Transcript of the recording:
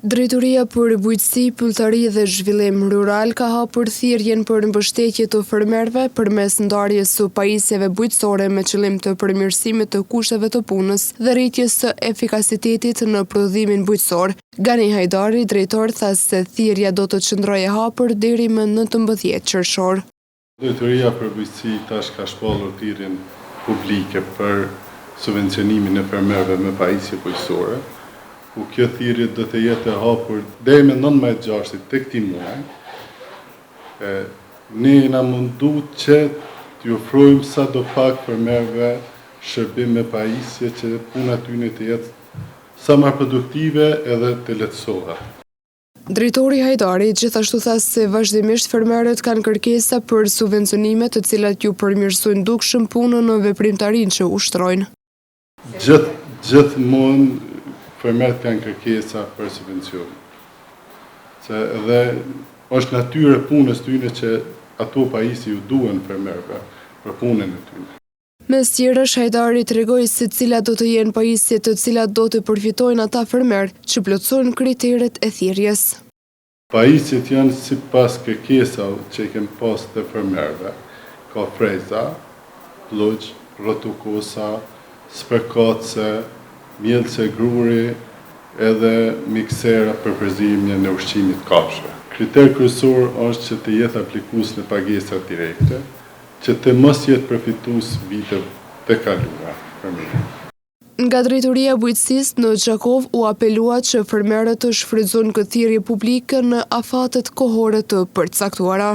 Drejtoria për Bujqësi, Pulltari dhe Zhvillim Rural ka hapur thirrjen për mbështetje të fermerëve përmes ndarjes së pajisjeve bujqësore me qëllim të përmirësimit të kushteve të punës dhe rritjes së efikasitetit në prodhimin bujqësor. Gani Hajdari, drejtor, tha se thirrja do të qëndrojë e hapur deri më 19 qershor. Drejtoria për Bujqësi tash ka shpallur thirrjen publike për subvencionimin e fermerëve me pajisje bujqësore, ku kjo thirrje do të jetë e hapur deri më 19 të këtij muaji. Ne jena mundu që t'ju ofrojmë sa do pak fermerëve shërbim me pajisje që puna tyne të jetë sa më produktive edhe të lehtësohet. Drejtori Hajdari gjithashtu tha se vazhdimisht fermerët kanë kërkesa për subvencionime të cilat ju përmirësojnë dukshëm punën në veprimtarinë që ushtrojnë. Gjithmonë fermerët kanë kërkesa për subvencion. Dhe është natyrë e punës tyne që ato pajisje ju duhen fermerëve për punën e tyne. Mes tjerësh, Hajdari tregoi se cilat do të jenë pajisjet të cilat do të përfitojnë ata fermerë që plotësojnë kriteret e thirrjes. Pajisjet janë sipas kërkesave që i kemë pas të fermerëve. Ka freza, plugj, rrotukosa, spërkatëse, mjellse gruri edhe miksera për përzimin e ushqimit kafshë. Kriter kryesor është që të jetë aplikues në pagesa direkte, që të mos jetë përfitues vite të kaluara. Nga Drejtoria e Bujqësisë në Gjakov u apelua që fermerët të shfrytëzojnë këtë thirrje publike në afatet kohore të përcaktuara.